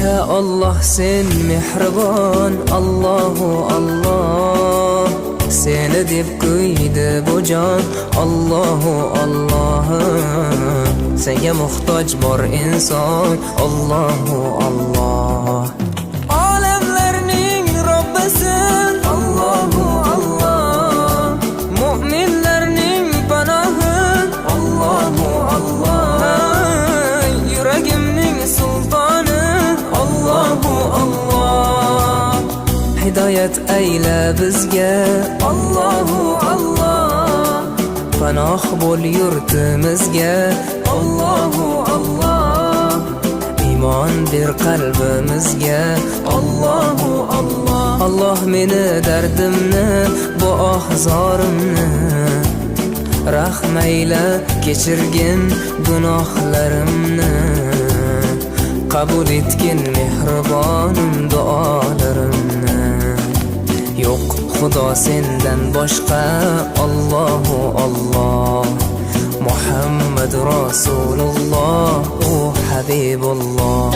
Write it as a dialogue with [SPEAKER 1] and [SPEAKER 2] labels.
[SPEAKER 1] Ya Allah sen mehribon, Allahu Allah. Seni deb kuydi bu jon, Allahu Allah. Senga muhtoj bor inson, Allahu Allah. Olamlarning Robbisin, Allahu Allah. Mu'minlarning panohi, Allahu Allah. Yuragimning sultoni, Allahu Allah. Hidayat ayla bizga, Allahu Allah. Panoh bo'l yurtimizga, Allahu Allah. Iymon ber qalbimizga, Allahu Allah. Allah meni dardimni, bu ohzorimni rahmayla kechirgin gunohlarimni. Qabul etgin mehribonim duolarimni. Yo'q Xudo sendan boshqa, Allahu Allah. Muhammad Rasululloh, u Habibulloh.